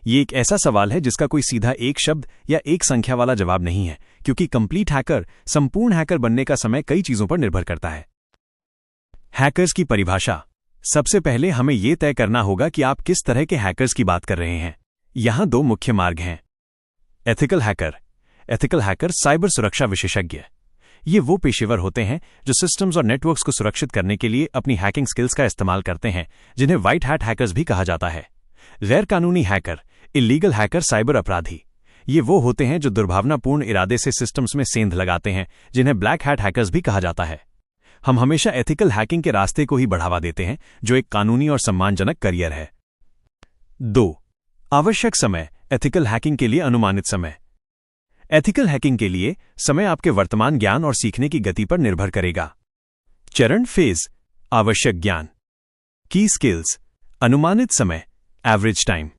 ये एक ऐसा सवाल है जिसका कोई सीधा एक शब्द या एक संख्या वाला जवाब नहीं है, क्योंकि कंप्लीट हैकर, संपूर्ण हैकर बनने का समय कई चीजों पर निर्भर करता है। हैकर्स की परिभाषा। सबसे पहले हमें यह तय करना होगा कि आप किस तरह के हैकर्स की बात कर रहे हैं। यहां दो मुख्य मार्ग हैं। Ethical hacker. Ethical hacker cyber सुरक्षा विशेषज्ञ। ये वो पेशेवर होते हैं जो सिस्टम्स और नेटवर्क्स को सुरक्षित करने के लिए अपनी हैकिंग स्किल्स का इस्तेमाल करते हैं, जिन्हें व्हाइट हैट हैकर्स भी कहा जाता है। गैर कानूनी हैकर, इलीगल हैकर, साइबर अपराधी। ये वो होते हैं जो दुर्भावनापूर्ण इरादे से सिस्टम्स में सेंध लगाते हैं, जिन्हें ब्लैक हैट हैकर्स भी कहा जाता है। हम हमेशा एथिकल हैकिंग के रास्ते को ही बढ़ावा देते हैं, जो एक कानूनी और सम्मानजनक करियर है। 2. आवश्यक समय। एथिकल हैकिंग के लिए अनुमानित समय। एथिकल हैकिंग के लिए समय आपके वर्तमान ज्ञान और सीखने की गति पर निर्भर करेगा। चरण फेज। आवश्यक ज्ञान। की स्किल्स। अनुमानित समय, एवरेज टाइम।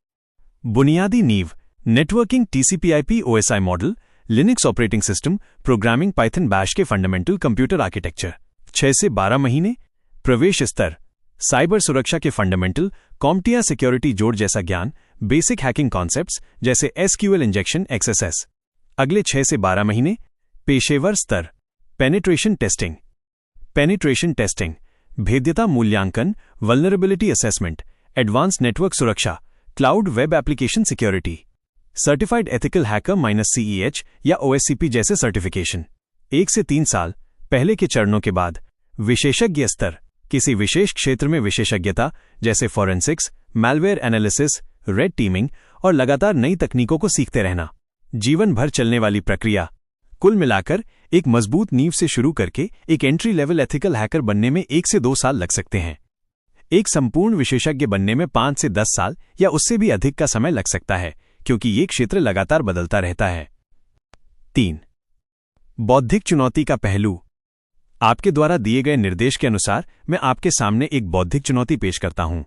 बुनियादी नींव। Networking, टीसीपी/आईपी, OSI model, Linux operating system, programming, Python, bash के फंडामेंटल, कंप्यूटर आर्किटेक्चर। 6 से 12 महीने। प्रवेश स्तर। साइबर सुरक्षा के फंडामेंटल, कॉम्प्टिया सिक्योरिटी जोड़ जैसा ज्ञान, बेसिक हैकिंग कॉन्सेप्ट्स जैसे एसक्यूएल इंजेक्शन, एक्सएसएस। अगले 6 से 12 महीने। पेशेवर स्तर। Penetration testing. पेनिट्रेशन टेस्टिंग, भेद्यता मूल्यांकन, वल्नरेबिलिटी असेसमेंट, एडवांस नेटवर्क सुरक्षा, cloud web application security. Certified ethical hacker -CEH या OSCP जैसे सर्टिफिकेशन। 1 से 3 साल। पहले के चरणों के बाद। विशेषज्ञ स्तर। किसी विशेष क्षेत्र में विशेषज्ञता जैसे forensics, malware analysis, red teeming और लगातार नई तकनीकों को सीखते रहना। जीवन भर चलने वाली प्रक्रिया। कुल मिलाकर एक मजबूत नींव से शुरू करके एक एंट्री लेवल एथिकल हैकर बनने में 1 से 2 साल लग सकते हैं। एक संपूर्ण विशेषज्ञ बनने में 5 से 10 साल या उससे भी अधिक का समय लग सकता है, क्योंकि ये क्षेत्र लगातार बदलता रहता है। 3. बौद्धिक चुनौती का पहलू। आपके द्वारा दिए गए निर्देश के अनुसार मैं आपके सामने एक बौद्धिक चुनौती पेश करता हूं।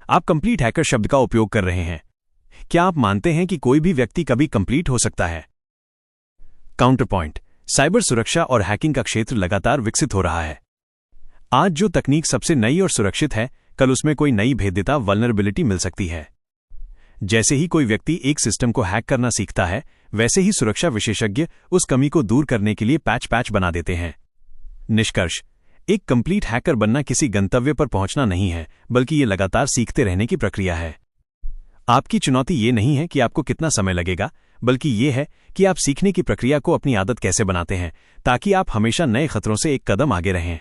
आप कंप्लीट हैकर शब्द का उपयोग कर रहे हैं। क्या आप मानते हैं कि कोई भी व्यक्ति कभी कंप्लीट हो सकता है? Counter point. साइबर सुरक्षा और हैकिंग का क्षेत्र लगातार विकसित हो रहा है। आज जो तकनीक सबसे नई और सुरक्षित है, कल उसमें कोई नई भेद्यता, वल्नरेबिलिटी मिल सकती है। जैसे ही कोई व्यक्ति एक सिस्टम को हैक करना सीखता है, वैसे ही सुरक्षा विशेषज्ञ उस कमी को दूर करने के लिए पैच बना देते हैं। निष्कर्ष। एक कंप्लीट हैकर बनना किसी गंतव्य पर पहुंचना नहीं है, बल्कि ये लगातार सीखते रहने की प्रक्रिया है। आपकी चुनौती ये नहीं है कि आपको कितना समय लगेगा, बल्कि ये है कि आप सीखने की प्रक्रिया को अपनी आदत कैसे बनाते हैं, ताकि आप हमेशा नए खतरों से एक कदम आगे रहें।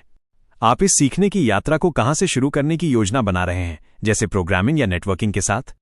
आप इस सीखने की यात्रा को कहां से शुरू करने की योजना बना रहे हैं, जैसे प्रोग्रामिंग या नेटवर्किंग के साथ?